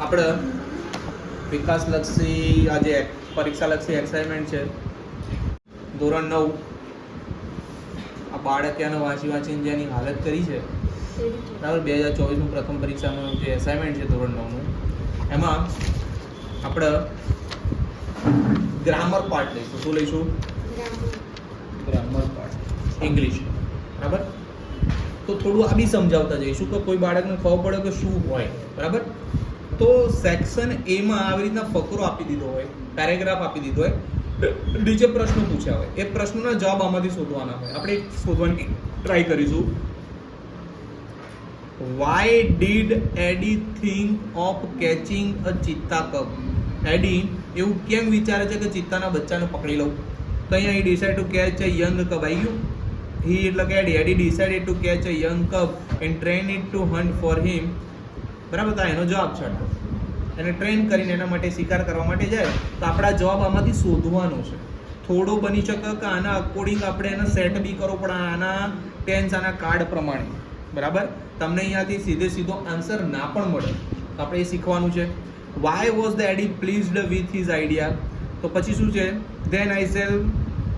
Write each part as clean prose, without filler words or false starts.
આપણે વિકાસલક્ષી આજે પરીક્ષાલક્ષી એસાઇનમેન્ટ છે ધોરણ 9. આ બાળકે આને વાંચીને જેની હાલત કરી છે બરાબર, 2024નું પ્રથમ પરીક્ષાનું જે એસાઇનમેન્ટ છે ધોરણ 9નું, એમાં આપણે ગ્રામર પાર્ટ લઈશું. શું લઈશું? Grammar part, English. બરાબર, તો થોડું આ બી સમજાવતા જઈશું કે કોઈ બાળકને ખબર પડે કે શું હોય. બરાબર, તો સેક્શન એ માં આવી રીતના ફકરો આપી દીધો હોય, પેરેગ્રાફ આપી દીધો હોય, નીચે પ્રશ્નો પૂછ્યા હોય, એ પ્રશ્નોના જવાબ આમાંથી શોધવાના હોય. આપણે શોધવાની ટ્રાય કરીશું. Why did Eddie think of catching a cheetah cub? એડી એવું કેમ વિચારે છે કે ચિત્તાના બચ્ચાને પકડી લઉં? તો અહીંયા he decided to catch a young cub. આવી ગયું he એટલે કે Eddie decided to catch a young cub and train it to hunt for him. બરાબર, તો એનો જવાબ છે. એને ટ્રેન કરીને એના માટે શિકાર કરવા માટે જાય. તો આપણા જવાબ આમાંથી શોધવાનો છે. થોડો બની શકે કે આના અકોર્ડિંગ આપણે એને સેટ બી કરવો પડે, આના ટેન્સ આના કાર્ડ પ્રમાણે. બરાબર, તમને અહીંયાથી સીધો આન્સર ના પણ મળે તો આપણે એ શીખવાનું છે. Why was the Eddie pleased with his idea? તો પછી શું છે? Then I shall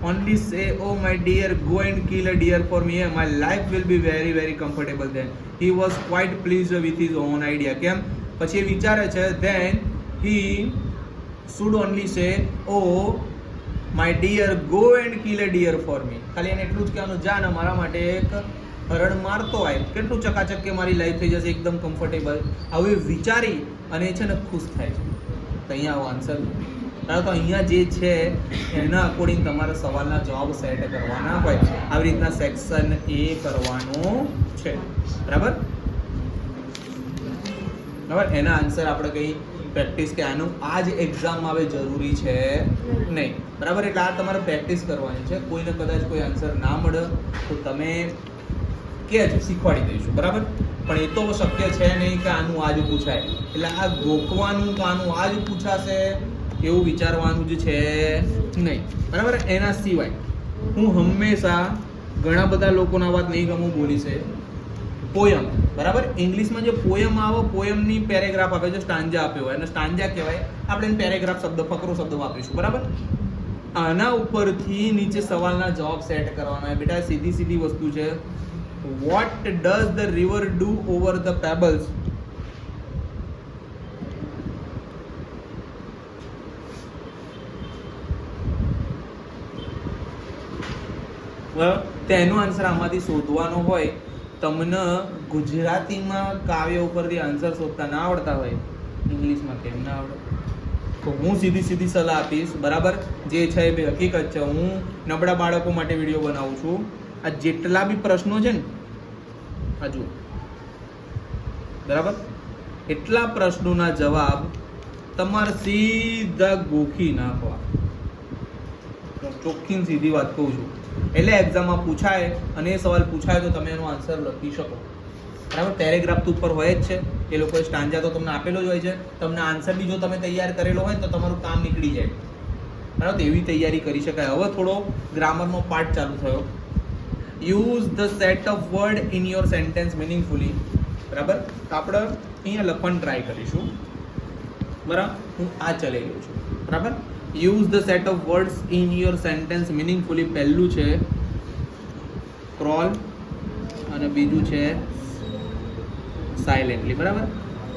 only say, oh my dear, go and kill a deer for me, my life will be very very comfortable then. He was quite pleased with his own idea. કેમ? પછી એ વિચારે છે then he should only say, oh my dear, go and kill a deer for me. ખાલી એને એટલું જ કહેવાનું, જા ને મારા માટે એક હરણ મારતો હોય. કેટલું ચકાચક કે મારી લાઈફ થઈ જશે એકદમ કમ્ફર્ટેબલ. હવે વિચારી અને છે ને ખુશ થાય છે. તો અહીંયા આવો આન્સર. તો અહીંયા જે છે એના અકોર્ડિંગ તમારે સવાલના જવાબ સેટ કરવાના હોય. આવી રીતના સેક્શન એ કરવાનું છે. બરાબર, એના આન્સર આપણે કંઈ પ્રેક્ટિસ કે આનું આ જ એક્ઝામમાં હવે જરૂરી છે નહીં. બરાબર, એટલે આ તમારે પ્રેક્ટિસ કરવાની છે. કોઈને કદાચ કોઈ આન્સર ના મળે તો તમે કે જ શીખવાડી દઈશું. બરાબર, પણ એ તો શક્ય છે નહીં કે આનું આ જ પૂછાય. એટલે આ ગોખવાનું કે આનું આ જ પૂછાશે એવું વિચારવાનું જ છે નહીં. બરાબર, એના સિવાય હું હંમેશા ઘણા બધા લોકોના વાત નહીં ગમું બોલી છે પોયમ. બરાબર, ઇંગ્લિશમાં જે પોયમ આવે, પોયમની પેરેગ્રાફ આપે છે, સ્ટાન્જા આપ્યો હોય, અને સ્ટાન્જા કહેવાય. આપણે એને પેરેગ્રાફ શબ્દ, ફકરો શબ્દ વાપરીશું. બરાબર, આના ઉપરથી નીચે સવાલના જવાબ સેટ કરવાના હોય. બેટા સીધી વસ્તુ છે. What does the river do over the pebbles? તેનો આન્સર આમાંથી શોધવાનો હોય. તમને ગુજરાતીમાં કાવ્ય ઉપરથી આન્સર શોધતા ના આવડતા હોય, ઇંગ્લિશમાં કેમ ના આવડે? તો હું સીધી સલાહ આપીશ. બરાબર, જે છે એ હકીકત છે. હું નબળા બાળકો માટે વિડીયો બનાવું છું. આ જેટલા બી પ્રશ્નો છે ને, હજુ બરાબર, એટલા પ્રશ્નોના જવાબ તમારે સીધા ગોખી નાખવા. ચોખ્ખી સીધી વાત કહું છું. એટલે એક્ઝામમાં પૂછાય અને એ સવાલ પૂછાય તો તમે એનો આન્સર લખી શકો. બરાબર, પેરેગ્રાફ તો ઉપર હોય જ છે. એ લોકોએ સ્ટાન્જા તો તમને આપેલો જ હોય છે. તમને આન્સર બી જો તમે તૈયાર કરેલો હોય તો તમારું કામ નીકળી જાય. બરાબર, તો એવી તૈયારી કરી શકાય. હવે થોડો ગ્રામરનો પાર્ટ ચાલુ થયો. Use the set of word in your sentence મિનિંગફુલી. બરાબર, તો આપણે અહીંયા લખવાનું ટ્રાય કરીશું. બરાબર, હું આ ચલાવી લઉં છું. બરાબર, use the set of words in your sentence મિનિંગફુલી. પહેલું છે ક્રોલ અને બીજું છે સાયલેન્ટલી. બરાબર,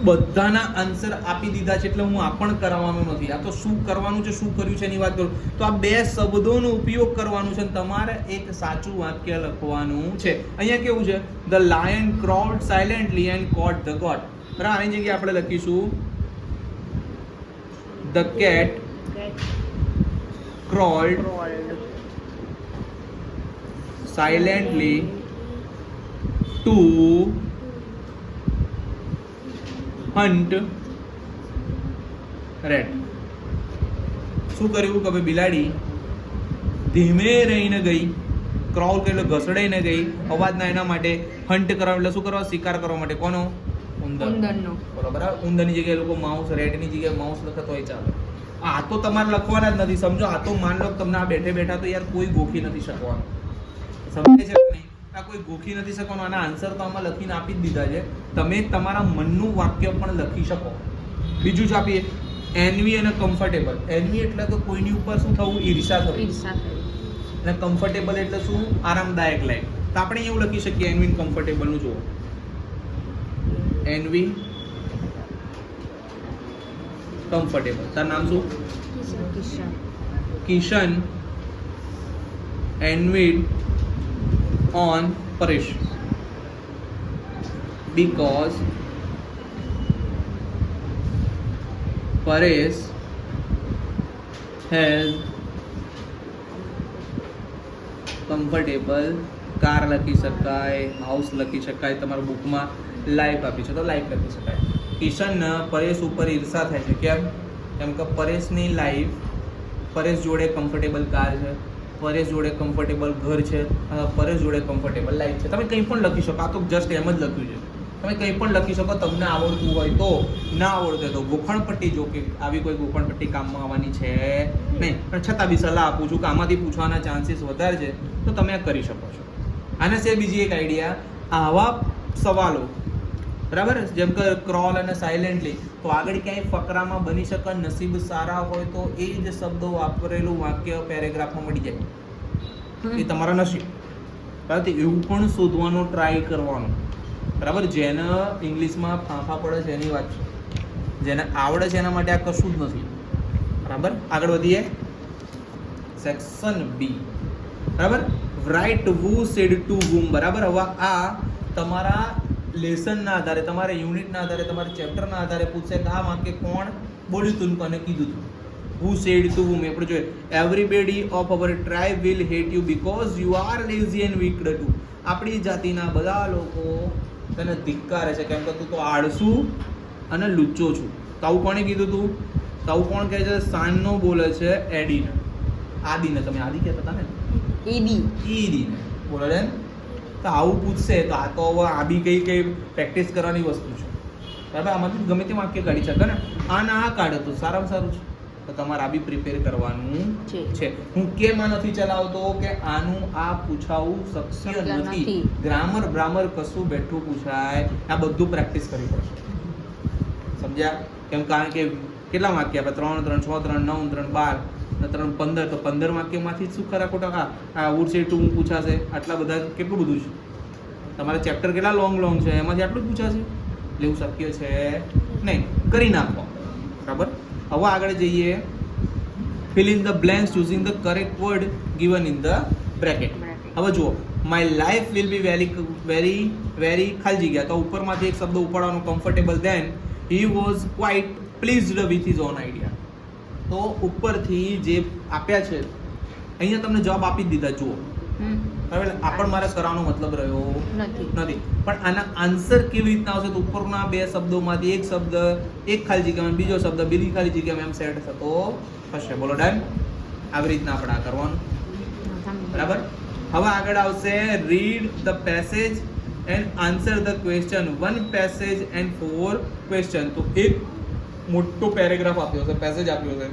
બધાના આન્સર આપી દીધા છે એટલે હું આ પણ કરાવવાનું નથી. આ તો શું કરવાનું છે, શું કર્યું છે એની વાત કરું તો આ બે શબ્દોનો ઉપયોગ કરવાનું છે. તમારે એક સાચું વાક્ય લખવાનું છે. અહીંયા કેવું છે? The lion crawled silently and caught the goat. બરાબર, આની જગ્યાએ આપણે લખીશું the cat crawled silently to hunt rat. શું કર્યું કે ભાઈ બિલાડી ધીમે રહીને ગઈ, ક્રાઉલ એટલે ઘસડાઈને ગઈ, અવાજના એના માટે, હન્ટ કરવા એટલે શું કરવા? શિકાર કરવા માટે. કોનો? ઉંદરનો. બરાબર, ઉંદરની જગ્યાએ લોકો માઉસ, રેટની જગ્યાએ માઉસ લખત હોય ચાલે. આ તો તમારે લખવાના જ નથી. સમજો, આ તો માન લો તમને આ બેઠા તો યાર કોઈ ગોખી નથી શકવાનું. સમજે છે કે નહીં? આ કોઈ ગોખી નથી શકવાનું. આના આન્સર તો આમાં લખીને આપી જ દીધા છે. તમે તમારા મનનું વાક્ય પણ લખી શકો. બીજું જ આપીએ, એનવી અને કમ્ફર્ટેબલ. એનવી એટલે કે કોઈની ઉપર શું થવું, ઈર્ષા થવી, અને કમ્ફર્ટેબલ એટલે શું, આરામદાયક લાઈફ. તો આપણે એવું લખી શકીએ એનવી કમ્ફર્ટેબલ નું. જુઓ, એનવી કમ્ફર્ટેબલ. તાર નામ શું? Kishan envied on Paresh because Paresh has comfortable car લખી શકાય, હાઉસ લખી શકાય, તમારા બુકમાં લાઈફ આપી છે તો લાઈફ લખી શકાય. કિશન પરેશ ઉપર ઈર્ષા થાય છે. કેમ કે પરેશની લાઈફ, પરેશ જોડે કમ્ફર્ટેબલ કાર છે, પરેશ જોડે કમ્ફર્ટેબલ ઘર છે, પરેશ જોડે કમ્ફર્ટેબલ લાઈફ છે. તમે કંઈ પણ લખી શકો. આ તો જસ્ટ એમ જ લખ્યું છે. તમે કંઈ પણ લખી શકો, તમને આવડતું હોય તો, ના આવડતું હોય તો. ગોખણપટ્ટી, જો કે આવી કોઈ ગોખણપટ્ટી કામમાં આવવાની છે નહીં, પણ છતાં બી સલાહ આપું છું કે આમાંથી પૂછવાના ચાન્સીસ વધારે છે તો તમે આ કરી શકો છો. આના સિવાય બીજી એક આઈડિયા, આવા સવાલો, બરાબર, જેમ કે ક્રોલ અને સાયલેન્ટલી, તો આગળ ક્યાંય ફકરામાં બની શકે, નસીબ સારા હોય તો એ જ શબ્દો વાપરેલું વાક્ય પેરેગ્રાફમાં મળી જાય, એ તમારા નસીબ. બરાબર, એવું પણ શોધવાનો ટ્રાય કરવાનો. બરાબર, જેને ઇંગ્લિશમાં ફાંફા પડે છે એની વાત છે, જેને આવડે છે એના માટે આ કશું જ નથી. બરાબર, આગળ વધીએ. Section B. બરાબર, right who said to whom. બરાબર, હવે આ તમારા લેસનના આધારે, તમારા યુનિટના આધારે, તમારા ચેપ્ટરના આધારે પૂછશે કે આ વાક્ય કોણ બોલ્યું હતું, કોને કીધું હતું. who said to whom આપણે જોઈએ, everybody of our tribe will hate you because you are lazy and weak too. આપણી જાતિના બધા લોકો તને ધિક્કારે છે કેમ કે તું તો આળસુ અને લુચ્ચો છું. તો આવું કોણે કીધું હતું? તો આવું કોણ કહે છે? સાનનો બોલે છે એડીને. આદિને, તમે આદિ કહેતા હતા ને, ઈડીને બોલે છે. તો આવું પૂછશે તો આ તો હવે આ બી કઈ પ્રેક્ટિસ કરવાની વસ્તુ છે. બરાબર, આમાંથી ગમે તે વાક્ય કાઢી શકે ને. આના આ કાઢે તો સારામાં સારું છે. તો તમારે આ બી પ્રિપેર કરવાનું છે. હું કેમ આ નથી ચલાવતો કે આનું આ પૂછાવું શક્ય નથી. ગ્રામર કશું બેઠું પૂછાય, આ બધું પ્રેક્ટિસ કરવી પડશે. સમજ્યા? કેમ, કારણ કે કેટલા વાક્ય આપણે 3, 3, 6, 3, 9, 3, 12 3, 15, તો 15 વાક્યમાંથી શું ખરા ખોટા આ વુડ સે ટુ પૂછાશે. આટલા બધા કેટલું બધું છે તમારે ચેપ્ટર, કેટલા લોંગ છે, એમાંથી આટલું જ પૂછાશે. લેવું શક્ય છે નહીં. કરી નાખો. બરાબર, હવે આગળ જઈએ. fill in the blanks using the correct word given in the bracket. હવે જુઓ, my life will be very ખાલી જગ્યા. તો ઉપરમાંથી એક શબ્દ ઉપાડવાનો, comfortable. Then he was quite pleased with his own idea. તો ઉપરથી જે આપ્યા છે અહીંયા તમને જવાબ આપી જ દીધા. જુઓ, બરાબર, આ પણ મારે કરવાનો મતલબ રહ્યો નથી. પણ આના આન્સર કેવી રીતના આવશે? તો ઉપરના બે શબ્દોમાંથી એક શબ્દ એક ખાલી જગ્યામાં, બીજો શબ્દ બીજી ખાલી જગ્યામાં એમ સેટ થતો હશે. બોલો, ડન? આવી રીતના આપણે આ કરવાનું. બરાબર, હવે આગળ આવશે read the passage and answer the question. 1 passage and 4 question. તો એક મોટો પેરેગ્રાફ આપ્યો છે, પેસેજ આપ્યો છે,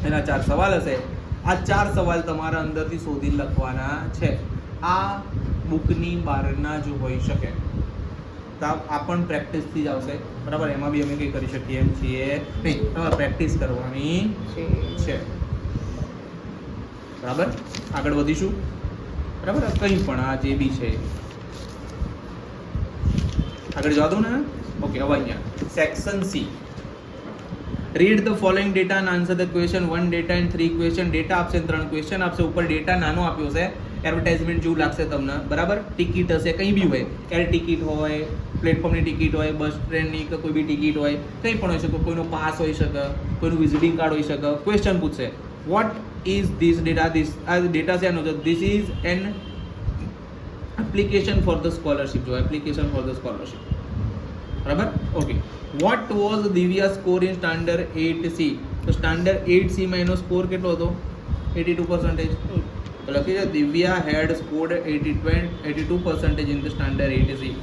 એના 4 સવાલ હશે. આ 4 સવાલ તમારા અંદરથી શોધી લખવાના છે. આ બુકની બહારના જ હોઈ શકે. તો આ પણ પ્રેક્ટિસથી જ આવશે. બરાબર, એમાં બી અમે કંઈ કરી શકીએ એમ છીએ નહીં. તમારે પ્રેક્ટિસ કરવાની છે. બરાબર, આગળ વધીશું. બરાબર, કંઈ પણ આ જે બી છે આગળ જવા દઉં ને. ઓકે, હવે અહીંયા section C. Read the following data and answer the question. 1 data and 3 question. Data આપશે, 3 ક્વેશ્ચન આપશે. ઉપર ડેટા નાનો આપ્યો છે, એડવર્ટાઇઝમેન્ટ જેવું લાગશે તમને. બરાબર, ટિકિટ હશે, કંઈ બી હોય, એર ટિકિટ હોય, પ્લેટફોર્મની ટિકિટ હોય, બસ ટ્રેનની કે કોઈ બી ટિકિટ હોય, કંઈ પણ હોઈ શકે. કોઈનો પાસ હોઈ શકે, કોઈનું વિઝિટિંગ કાર્ડ હોઈ શકે. ક્વેશ્ચન પૂછશે, વોટ ઇઝ ધીસ ડેટા? આ ડેટા છે એનો, this is an application for the scholarship. જો એપ્લિકેશન ફોર ધ સ્કોલરશિપ. બરાબર, okay. What was Divya score in standard 8C? તો સ્ટાન્ડર્ડ 8C માં એનો સ્કોર કેટલો હતો? 82%. તો લખી છે Divya had scored 82% in the standard 8C.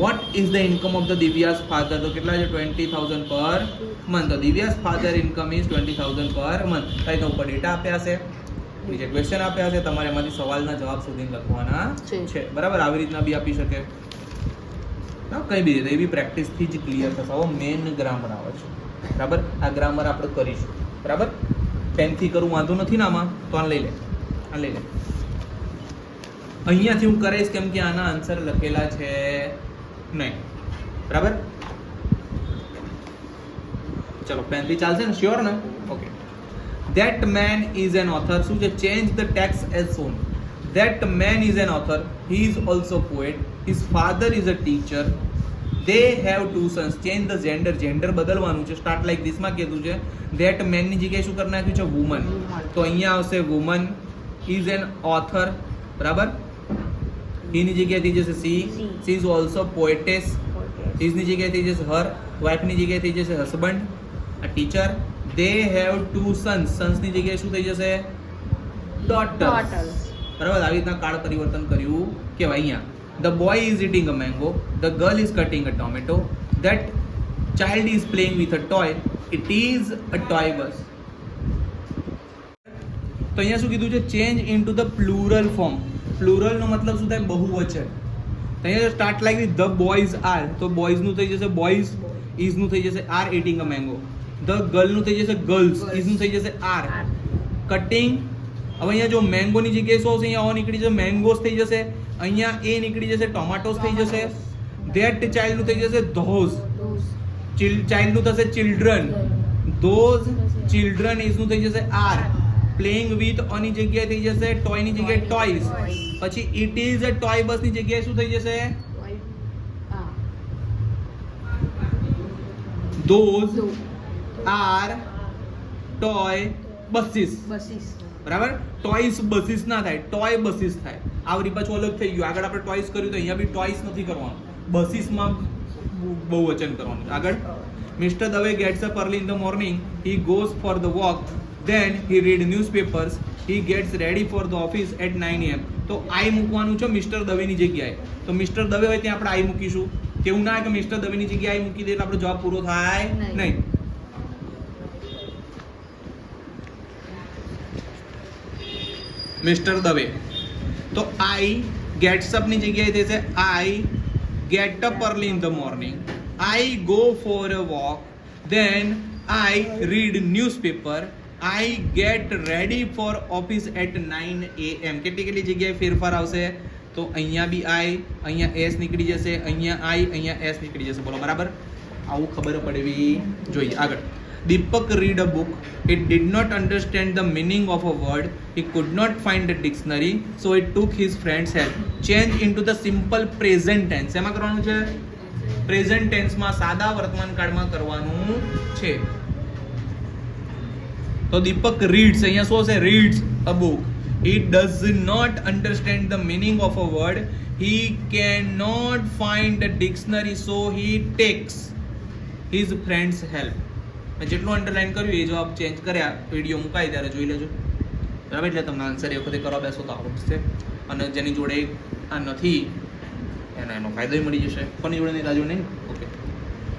What is the income of the Divya's father? તો કેટલા છે? 20,000 પર મંથ. તો Divyas father income is 20,000 per month. કઈ ઉપર ડેટા આપ્યા છે, બીજે ક્વેશ્ચન આપ્યા છે, તમારે એમાંથી સવાલના જવાબ શોધીને લખવાના છે. બરાબર, આવી રીતના બી આપી શકે. ના કંઈ બી રીતે એવી પ્રેક્ટિસથી જ ક્લિયર થશે. હવે મેન ગ્રામર આવે છે, બરાબર. આ ગ્રામર આપણે કરીશું, બરાબર. પેનથી કરું વાંધો નથી ને આમાં, તો આ લઈ લે, આ લઈ લે. અહીંયાથી હું કરીશ કેમ કે આના આન્સર લખેલા છે નહીં, બરાબર. ચલો પેનથી ચાલશે ને, શ્યોર ને? Okay. That man is an author. શું છે? Change the text as shown. That man is an author. He is also poet. His father is a teacher. They have two sons. Change the gender. Gender બદલવાનું છે. Start like this માં કીધું છે. That man ની જગ્યાએ શું કરી નાખ્યું છે? woman. તો અહીંયા આવશે woman is an author, બરાબર. he ની જગ્યાએ થઈ જશે she is also poetess. his ની જગ્યાએ થઈ જશે her. wife ની જગ્યાએ થઈ જશે husband. a teacher. they have two sons. sons ની જગ્યાએ શું થઈ જશે? daughters. બરાબર. આવી રીતના કાળ પરિવર્તન કર્યું કેવાય. અહીંયા the boy is eating a mango. the girl is cutting a tomato. that child is playing with a toy. it is a toy bus. તો અહીંયા શું કીધું છે? Change into the plural form. Plural નો મતલબ શું થાય? બહુવચન. તો અહીંયા start like the boys are, તો બોયઝ નું થઈ જશે બોયઝ, ઇઝ નું થઈ જશે are eating a mango. The girl નું થઈ જશે ગર્લ્સ, ઇઝ નું થઈ જશે આર. કટિંગ. હવે અહીંયા જો મેંગો ની જગ્યાએ શું આવશે? અહીંયા ઓ નીકળી જશે મેંગોસ થઈ જશે. અહીંયા એ નીકળી જશે ટોમેટોસ થઈ જશે. ધેટ ચાઇલ્ડ નું થઈ જશે ધોઝ. ચાઇલ્ડ નું થશે ચિલ્ડ્રન. ધોઝ ચિલ્ડ્રન, ઇઝ નું થઈ જશે આર. પ્લેઇંગ વિથ ઓની જગ્યાએ થઈ જશે ટોય ની જગ્યાએ ટોયસ. પછી ઇટ ઇઝ અ ટોય બસ ની જગ્યાએ શું થઈ જશે? those are toy buses. બરાબર. ટોયસ બસીસ ના થાય, ટોય બસીસ થાય. આવરી પાછું અલગ થઈ ગયું. આગળ આપણે ટોયસ કર્યું તો અહીંયા બી ટોયસ નથી કરવાનું, બસીસમાં બહુવચન કરવાનું. આગળ mister Dave gets up early in the morning. he goes for the walk. then he read newspapers. he gets ready for the office at 9 am. તો આઈ મૂકવાનું છે મિસ્ટર દવે ની જગ્યાએ. તો મિસ્ટર દવે હોય ત્યાં આપણે આઈ મૂકીશું. કેવું ના કે મિસ્ટર દવે ની જગ્યાએ આઈ મૂકી દે એટલે આપણો જવાબ પૂરો થાય નહીં. મિસ્ટર દવે, તો આઈ ગેટ્સ અપ ની જગ્યાએ થશે I get up early in the morning. I go for a walk. then I read newspaper. I get ready for office at 9 am. કેટલી જગ્યાએ ફેરફાર આવશે? તો અહીંયા બી આઈ, અહીંયા એસ નીકળી જશે, અહીંયા આઈ, અહીંયા એસ નીકળી જશે. બોલો બરાબર. આવું ખબર પડવી જોઈએ. આગળ દીપક read a book. he did not understand the meaning of a word. he could not find a dictionary, so he took his friend's help. change into the simple present tense. એમાં કરવાનું છે પ્રેઝન્ટ ટેન્સમાં, સાદા વર્તમાન કાળમાં કરવાનું છે. તો દીપક reads, અહીંયા શું હશે? Reads a book. he does not understand the meaning of a word. he cannot find a dictionary, so he takes his friend's help. મેં જેટલું અંડરલાઈન કર્યું એ જવાબ ચેન્જ કર્યા, વિડીયો મુકાય ત્યારે જોઈ લેજો, બરાબર. એટલે તમને આન્સર એ વખતે કરવા બેસો તો આવડશે. અને જેની જોડે આ નથી એનો ફાયદો મળી જશે. કોની જોડે નહીં? તાજો નહીં. ઓકે,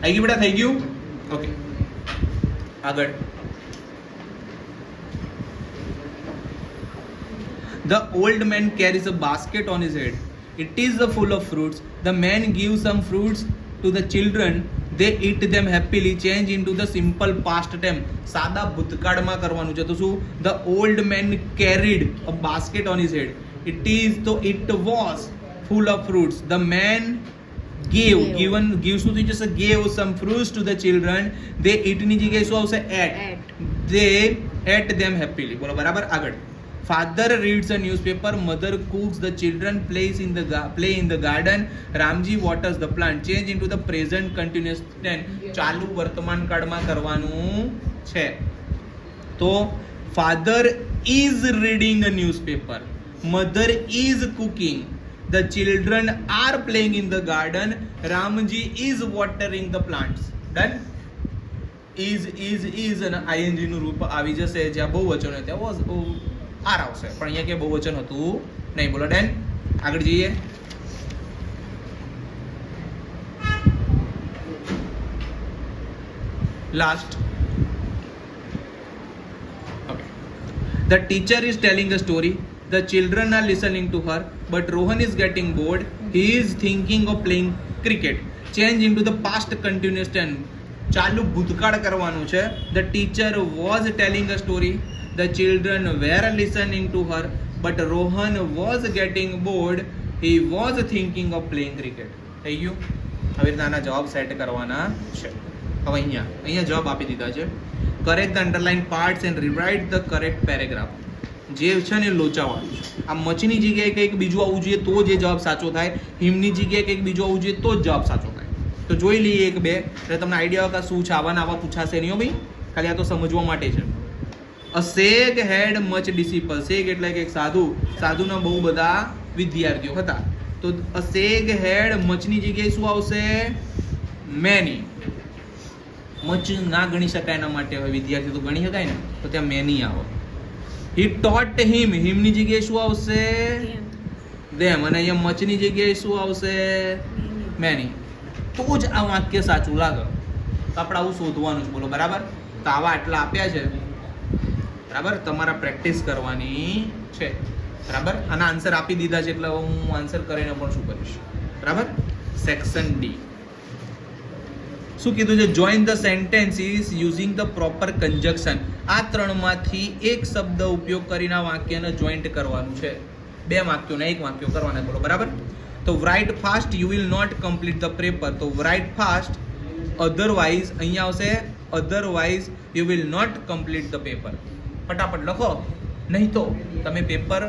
આવી ગયું બેટા? થઈ ગયું? ઓકે. આગળ The old man carries a basket on his head. It is full of fruits. The man gives some fruits to the children. They eat them happily. Change into the simple past tense. સાદા ભૂતકાળમાં કરવાનું છે. તો શું? The old man carried a basket on his head. It was full of fruits. The man give શું થઈ જશે? gave some fruits to the children. They eat ની જગ્યાએ શું આવશે? ate. They ate them happily. બોલો બરાબર. આગળ father reads a newspaper. mother cooks. the children play in the garden. Ramji waters the plant. change into the present continuous tense. ચાલુ વર્તમાન કાળમાં કરવાનું છે. તો father is reading a newspaper. mother is cooking. the children are playing in the garden. Ramji is watering the plants. done. is અને ing નું રૂપ આવી જશે. જ્યાં બહુવચન હોય ત્યાં આર આવશે, પણ અહીંયા કે બહુવચન હતું નહીં. બોલો ડન. આગળ જઈએ. Last. Okay. The teacher is telling a story. The children are listening to her, but Rohan is getting bored. He is thinking of playing cricket. Change into the past continuous tense. ચાલુ ભૂતકાળ કરવાનું છે. The teacher was telling a story. The children were listening to her. But Rohan was getting bored. He was thinking of playing cricket. થઈ ગયું. હવે નાના જવાબ set કરવાના છે. હવે અહીંયા જવાબ આપી દીધા છે. Correct the underline parts and rewrite the correct paragraph. જે છે ને લોચાવાળું છે. આ મચની જગ્યાએ કંઈક બીજું આવવું જોઈએ તો જે જવાબ સાચો થાય. હિમની જગ્યાએ કંઈક બીજું આવવું જોઈએ તો જ જવાબ સાચો થાય. તો જોઈ લઈએ એક બે એટલે તમને આઈડિયા હોય કે શું છે. આવા પૂછાશે નહીં હો ભાઈ, ખાલી આ તો સમજવા માટે છે. અ સેગ હેડ મચ ડિસિપલ. સેગ એટલે કે એક સાધુના બહુ બધા વિદ્યાર્થીઓ હતા. તો અ સેગ હેડ મચની જગ્યાએ શું આવશે? મેની. મચ ના ગણી શકાય એના માટે હવે વિદ્યાર્થી તો ગણી શકાય ને, તો ત્યાં મેની આવે. હી ટોટ હિમ. હિમની જગ્યાએ શું આવશે? ધેમ. અને અહીંયા મચની જગ્યાએ શું આવશે? મેની. તો જ આ વાક્ય સાચું લાગે. તો આપણે આવું શોધવાનું છે. બોલો બરાબર. તો આવા આટલા આપ્યા છે બરાબર. તમારા પ્રેક્ટિસ કરવાની છે બરાબર. આના આન્સર આપી દીધા છે એટલે હું આન્સર કરીને પણ શું કરીશ બરાબર. સેક્શન ડી શું કીધું છે? Join the sentences using the proper conjunction. આ ત્રણમાંથી એક શબ્દ ઉપયોગ કરીને આ વાક્યને જોઈન્ટ કરવાનું છે. બે વાક્યોને એક વાક્યો કરવાના. બોલો બરાબર. તો write fast you will not complete the paper. તો રાઇટ ફાસ્ટ. અધરવાઇઝ અહીંયા આવશે otherwise you will not complete the paper. ફટાફટ લખો, નહીં તો તમે પેપર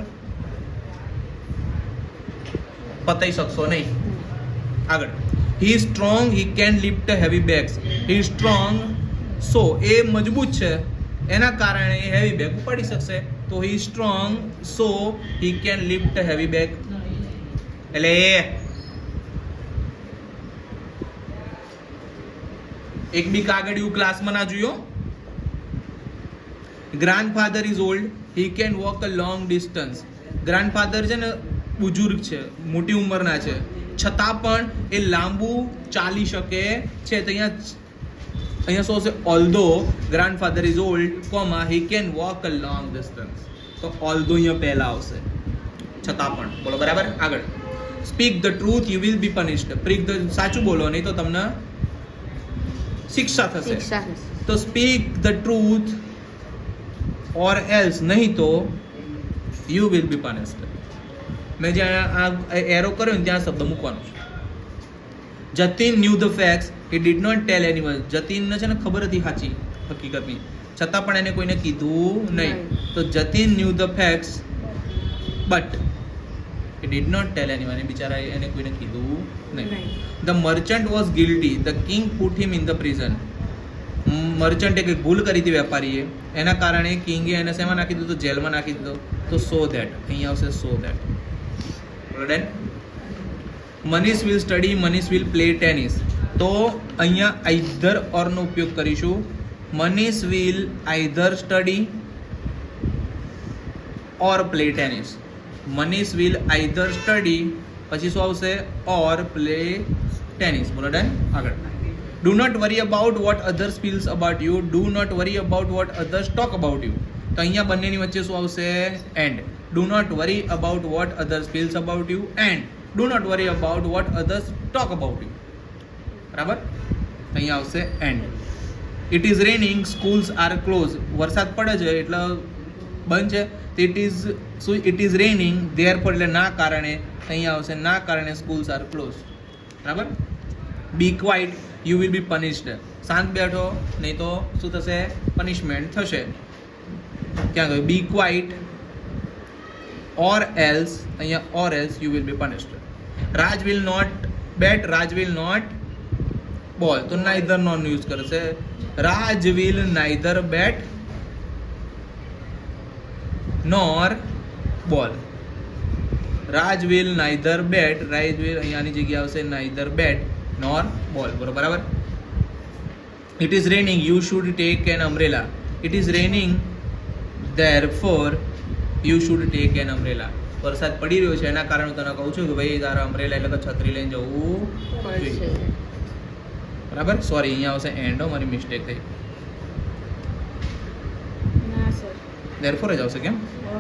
પતાઈ શકશો નહીં. આગળ. He strong he can lift heavy bags. He strong so એ મજબૂત છે એના કારણે હેવી બેગ ઉપાડી શકશે. તો he strong so he can lift heavy bag. એટલે એક બી કાગળિયું ક્લાસમાં ના જોયો. Grandfather is old he can walk a long distance. Grandfather છે ને બુજુર્ગ છે, મોટી ઉંમરના છે, છતાં પણ એ લાંબુ ચાલી શકે છે. તો અહીંયા શું હશે? Although grandfather is old comma he can walk a long distance. તો ઓલ્ધો અહીંયા પહેલા આવશે, છતાં પણ. બોલો બરાબર. આગળ. Speak the truth you will be punished. સાચું બોલો નહીં તો તમને શિક્ષા થશે. તો speak the truth or else, નહીં તો યુ વિલ બી પનિશ્ડ. મેં જ્યાં આ એરો કર્યો ને ત્યાં શબ્દ મૂકવાનો છે. Jatin knew the facts he did not tell anyone. જતીનને છે ને ખબર હતી સાચી હકીકતની, છતાં પણ એને કોઈને કીધું નહીં. તો Jatin knew the facts but he did not tell anyone. એ બિચારા એને કોઈને કીધું નહીં. The merchant was guilty. The king put him in the prison. મર્ચન્ટે કંઈક ભૂલ કરી હતી વેપારીએ, એના કારણે કિંગે એને શેમાં નાખી દીધો? જેલમાં નાખી દીધો. તો સો ધેટ અહીંયા આવશે so that. Done. Manish will study Manish will play tennis. તો અહીંયા આઈધર ઓરનો ઉપયોગ કરીશું. Manish will either study or play tennis. Manish will either study પછી શું આવશે? Or play tennis. બોલો ડન. આગળ. Do not worry about what others feels about you. Do not worry about what others talk about you. તો અહીંયા બંનેની વચ્ચે શું આવશે? And. Do not worry about what others feels about you and do not worry about what others talk about you. બરાબર. અહીંયા આવશે and. It is raining schools are close. વરસાદ પડે છે એટલે બંધ છે. ઇટ ઇઝ રેનિંગ ધેરફોર એટલે ના કારણે. અહીંયા આવશે ના કારણે સ્કૂલ્સ આર ક્લોઝ. બરાબર. Be quiet you will be punished. શાંત બેઠો નહીં તો શું થશે? પનિશમેન્ટ થશે. ક્યાં ગયું? Be quiet or else. અહીંયા or else you will be punished. Raj will not bat. Raj will not bowl. તો નાઈધર નોન યુઝ કરશે. રાજ will neither bat nor ball. Raj will neither bat. Raj will અહીંયાની જગ્યા આવશે નાઈધર બેટ નોર બોલ. બરાબર. It is raining you should take an umbrella. It is raining therefore you should take an umbrella. વરસાદ પડી રહ્યો છે એના કારણે હું તને કહું છું કે ભાઈ તારા અમ્બ્રેલા એટલે કે છત્રી લઈને જવું જોઈએ. બરાબર. સોરી અહીંયા આવશે એન્ડ. મારી મિસ્ટેક થઈ. ધેરફોર જ આવશે. કેમ?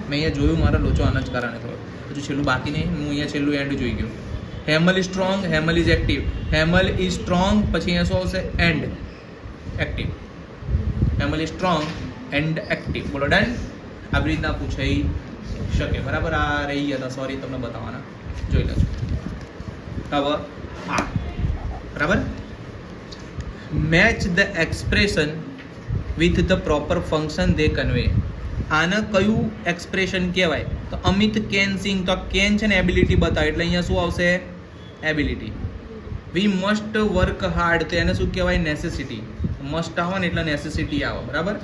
મેં અહીંયા જોયું, મારા લોચો આના જ કારણે થયો. હજુ છેલ્લું બાકી નહીં. હું અહીંયા છેલ્લું એન્ડ જોઈ ગયો. Hemal is strong, Hemal is active. Hemal is strong, પછી અહીંયા શું આવશે? And active. Hemal is strong and active. બોલો ડન. આવી રીતના પૂછાઈ શકે. બરાબર. આ રહી ગયા હતા, સોરી, તમને બતાવવાના. જોઈ લેજો. હવે આ બરાબર. Match the expression with the proper function they convey. આને કયું એક્સપ્રેશન કહેવાય? તો અમિત કેન સિંગ. તો કેન છે ને એબિલિટી બતાવે, એટલે અહીંયા શું આવશે? Ability. We must work hard, તો એને શું કહેવાય? નેસેસિટી. મસ્ટ આવે ને એટલે નેસેસિટી આવે. બરાબર.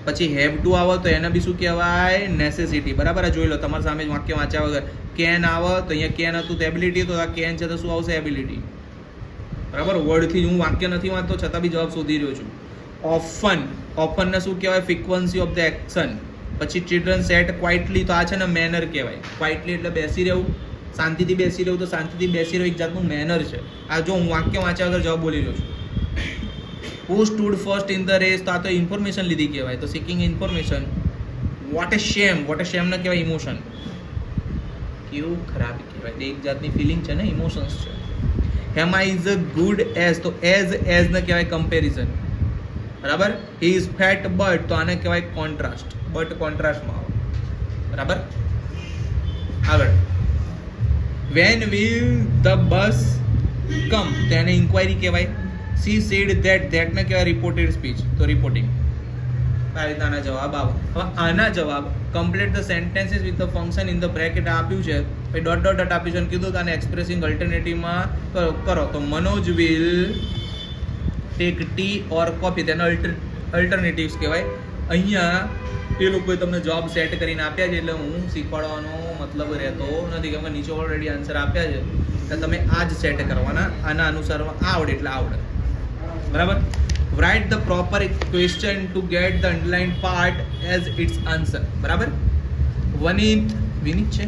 પછી હેવ ટુ આવે તો એને બી શું કહેવાય? નેસેસિટી. બરાબર. જોઈ લો, તમારા સામે જ વાક્ય વાંચ્યા વગર કેન આવે તો અહીંયા કેન હતું તો એબિલિટી, તો આ કેન છે તો શું આવશે? એબિલિટી. બરાબર. વર્ડથી હું વાક્ય નથી વાંચતો છતાં બી જવાબ શોધી રહ્યો છું. ઓફન. ઓફનને શું કહેવાય? Frequency of the action. પછી ચિલ્ડ્રન સેટ ક્વાઇટલી, તો આ છે ને મેનર કહેવાય. ક્વાઇટલી એટલે બેસી રહેવું, શાંતિથી બેસી રહેવું. તો શાંતિથી બેસી રહેવું એક જાતનું મેનર છે. આ જો હું વાક્ય વાંચ્યા વગર જવાબ બોલી રહ્યો છું. Who stood first in the race, તો આ તો ઇન્ફોર્મેશન લીધી કહેવાય. તો seeking information. What a shame. What a shame ને કહેવાય ઇમોશન. કેવું ખરાબ કહેવાય, એક જાતની ફિલિંગ છે ને, ઇમોશન્સ છે. Hema is a good as, તો એઝ ને કહેવાય કમ્પેરિઝન. બરાબર. હી ઇઝ ફેટ બટ, તો આને કહેવાય કોન્ટ્રાસ્ટ. બટ કોન્ટ્રાસ્ટમાં આવે. બરાબર. આગળ. વેન વિલ ધ બસ કમ, તેને ઇન્ક્વાયરી કહેવાય. સી સેડ ધેટ ને કહેવાય રિપોર્ટેડ સ્પીચ, તો રિપોર્ટિંગ. આ રીતે આના જવાબ આવે. હવે આના જવાબ complete the sentences with the function in the bracket આપ્યું છે, પછી ડોટ ડોટ ડોટ આપ્યું છે અને કીધું કે આને એક્સપ્રેસિંગ અલ્ટરનેટિવમાં કરો. તો Manoj will take T or coffee, તેના અલ્ટરનેટિવ્સ કહેવાય. અહીંયા એ લોકોએ તમને જવાબ સેટ કરીને આપ્યા છે, એટલે હું શીખવાડવાનો મતલબ રહેતો નથી, કેમ કે નીચે ઓલરેડી આન્સર આપ્યા છે, એટલે તમે આ જ સેટ કરવાના. આના અનુસારમાં આવડે એટલે આવડે. બરાબર. Write the proper question two get the underline part as its answer. બરાબર. વિનીત છે.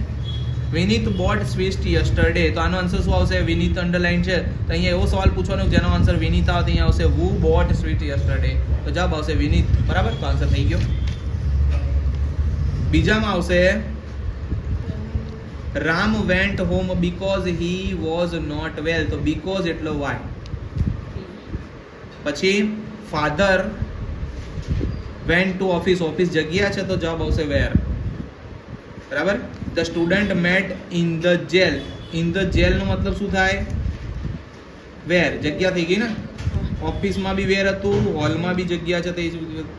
વિનીત બોટ સ્વિસ્ટ યસ્ટરડે, તો આનો આન્સર શું આવશે? વિનીત અંડરલાઇન છે તો અહીંયા એવો સવાલ પૂછવાનો જેનો આન્સર વિનીત આવે, તો અહીંયા આવશે હુ બોટ સ્વિસ્ટ યસ્ટરડે, તો જવાબ આવશે વિનીત. બરાબર. તો આન્સર થઈ ગયો. બીજામાં આવશે Ram went home because he was not well, તો બીકોઝ એટલે વાય. પછી father went to office, office જગ્યા છે તો જવાબ આવશે વેર. બરાબર. The student met in the jail, in the jail નો મતલબ શું થાય? વેર, જગ્યા થઈ ગઈ ને. ઓફિસમાં બી વેર હતું, હોલમાં બી જગ્યા છે,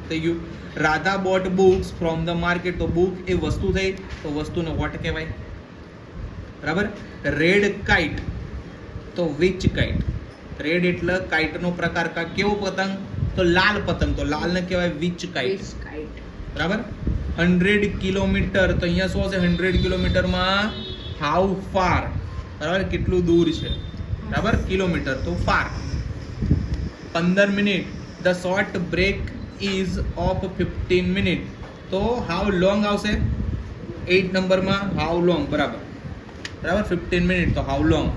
થઈ ગયું. Radha boat books from the market, તો બુક એ વસ્તુ થઈ, તો વસ્તુને વોટ કહેવાય. બરાબર. રેડ કાઇટ, તો વિચ કાઇટ. રેડ એટલે કાઇટનો પ્રકાર. કેવો પતંગ? તો લાલ પતંગ, તો લાલને કહેવાય વિચ કાઇટ. બરાબર. 100 કિલોમીટર, તો અહીંયા શું હશે? 100 કિલોમીટરમાં હાઉ ફાર. બરાબર. કેટલું દૂર છે. બરાબર. કિલોમીટર તો far. 15 minute. The short break is of 15 minute, તો હાઉ લોંગ આવશે? 8 નંબરમાં હાઉ લોંગ. બરાબર. 15 મિનિટ, તો how long.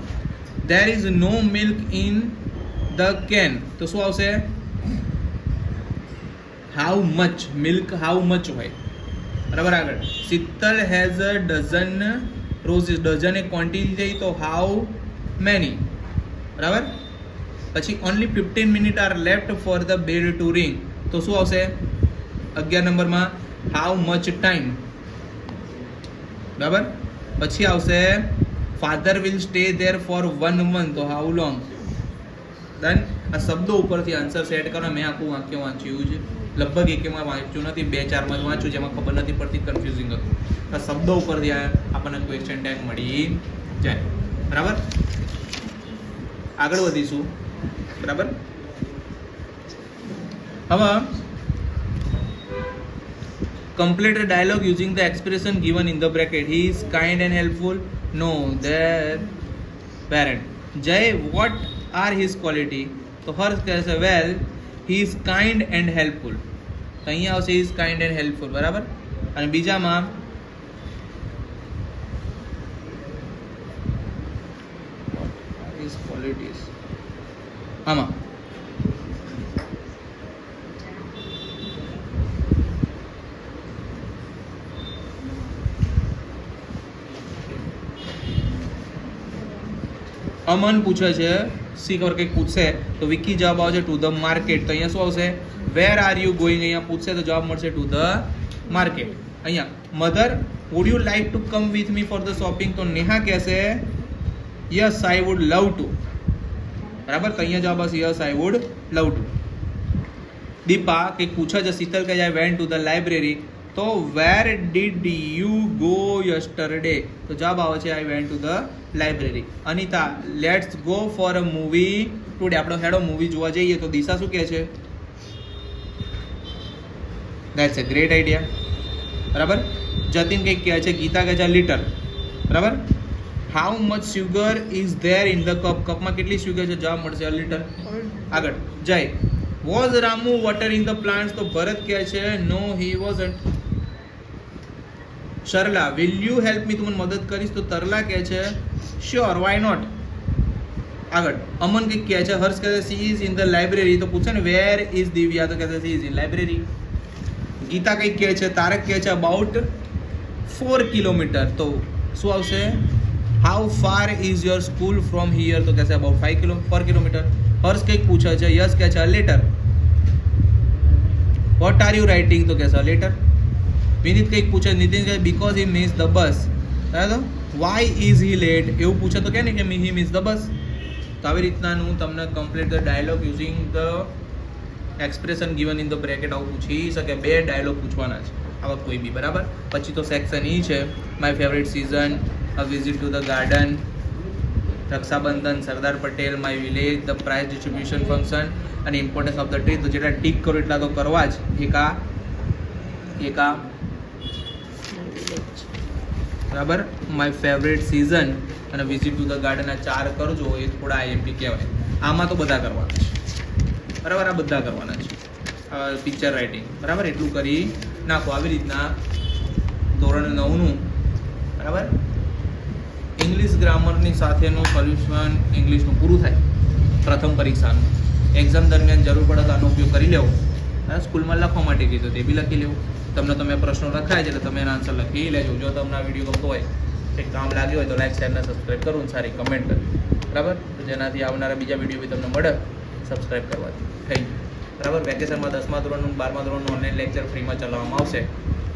there is no milk in the can, તો શું આવશે? how much. milk how much હોય. બરાબર. આગળ. Sheetal has a dozen roses, dozen A quantity થઈ, તો how many. બરાબર. પછી only 15 minutes are left for the bell to ring, તો શું આવશે? 11 નંબરમાં how much time. બરાબર. પછી આવશે father will stay there four 1 month, તો હાઉ લોંગ. ડન. આ શબ્દો ઉપરથી આન્સર સેટ કરો. મેં આખું વાક્ય વાંચ્યું છે, લગભગ એકેમાં વાંચ્યું નથી, 2-4માં જ વાંચ્યું, જેમાં ખબર નથી પડતી, કન્ફ્યુઝિંગ હતું. આ શબ્દો ઉપરથી આપણને ક્વેશ્ચન ટેગ મળી જાય. બરાબર. આગળ વધીશું. બરાબર. હવે complete a dialogue using the expression given in the bracket. He is kind and helpful. No, their parent. Jay, what are his quality? તો હર્ષ કહે છે well, he is kind and helpful. તો અહીંયા આવશે he is kind and helpful. બરાબર. અને બીજામાં his qualities, આમાં અમન પૂછે છે સી ખબર કંઈક પૂછશે તો વિકી જવાબ આવશે ટુ ધ માર્કેટ. તો અહીંયા શું આવશે? Where are you going? અહીંયા પૂછશે તો જવાબ મળશે ટુ ધ માર્કેટ. અહીંયા mother would you like to come with me for the shopping? તો નેહા કહેશે yes I would love to. બરાબર, તો અહીંયા જવાબ આવશે yes I would love to. Deepa કંઈક પૂછે છે, શીતલ કહે છે I went to the library. તો where did you go yesterday? તો જવાબ આવે છે I went to the library. Anita let's go for a movie today. આપણે હેડો મૂવી જોવા જઈએ. તો દિશા શું કહે છે? That's a great idea. બરાબર. જતીન કંઈક કહે છે, ગીતા કહે છે લિટર. બરાબર. How much sugar is there in the cup? કપમાં કેટલી સુગર છે? જવાબ મળશે અ લિટર. આગળ Jay was Ramu watering the plants? તો ભરત કહે છે no he wasn't. Sarla will you help me? તું મને મદદ કરીશ? તો તરલા કહે છે શ્યોર વાય નોટ. આગળ અમન કંઈક કહે છે, હર્ષ કહે છે she is in the library. તો પૂછે ને વેર ઇઝ દિવ્યા? તો કહે છે she is in library. Geeta કંઈક કહે છે, તારક કહે છે અબાઉટ 4 કિલોમીટર. તો શું આવશે? How far is your school from here? તો કહેશે અબાઉટ 4 કિલોમીટર. હર્ષ કંઈક પૂછે છે, યસ કહે છે letter. What are you writing? તો કહેશે લેટર. વિનીત કંઈક પૂછે, નીતિન કહે because he miss the bus. બરાબર. Why is he late? એવું પૂછે તો કે ને કે હી મિસ ધ બસ. તો આવી રીતનાનું તમને complete the dialogue using the expression given in the bracket આવું પૂછી શકે. 2 ડાયલોગ પૂછવાના છે આવા કોઈ બી. બરાબર. પછી તો સેક્શન ઈ છે my favourite season, a visit to the garden, Rakshabandhan, Sardar Patel, my village, the prize distribution function અને ઇમ્પોર્ટન્સ ઓફ ધ ટ્રી. તો જેટલા ટીક કરો એટલા તો કરવા જ. એકા બરાબર, માય ફેવરેટ સિઝન અને વિઝિટ ટુ ધ ગાર્ડન. આ 4 કરજો. એ થોડા આઈએમપી કહેવાય. આમાં તો બધા કરવાના છે. બરાબર, આ બધા કરવાના છે. Picture writing. બરાબર, એટલું કરી નાખો. આવી રીતના ધોરણ 9નું બરાબર ઇંગ્લિશ ગ્રામરની સાથેનું સોલ્યુશન ઇંગ્લિશનું પૂરું થાય. પ્રથમ પરીક્ષાનું એક્ઝામ દરમિયાન જરૂર પડે તો આનો ઉપયોગ કરી લેવો. સ્કૂલમાં લખવા માટે કીધું તે બી લખી લેવું. તમને તમે પ્રશ્નો લખાય છે એટલે તમે એના આન્સર લખી લેજો. જો તમને આ વિડીયો ગમતો હોય, કંઈક કામ લાગ્યું હોય તો લાઈક શેર અને સબસ્ક્રાઈબ કરો અને સારી કમેન્ટ કરજો. બરાબર, જેનાથી આવનારા બીજા વિડીયો બી તમને મળે સબસ્ક્રાઈબ કરવાથી. Thank you. બરાબર. વેકેશનમાં 10મા ધોરણનું 12મા ધોરણનું ઓનલાઈન લેક્ચર ફ્રીમાં ચલાવવામાં આવશે.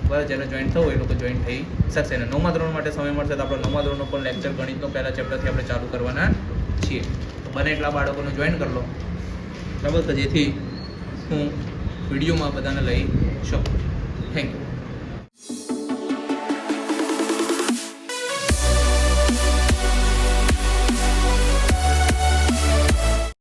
બરાબર, જેને જોઈન થવું એ લોકો જોઈન થઈ શકશે. અને 9મા ધોરણ માટે સમય મળશે તો આપણે 9મા ધોરણનો પણ લેક્ચર ગણિતનો પહેલા ચેપ્ટરથી આપણે ચાલુ કરવાના છીએ. તો બને એટલા બાળકોને જોઈન કરી લો. બરાબર, તો જેથી હું વિડીયોમાં બધાને લઈ શકું. Thank you.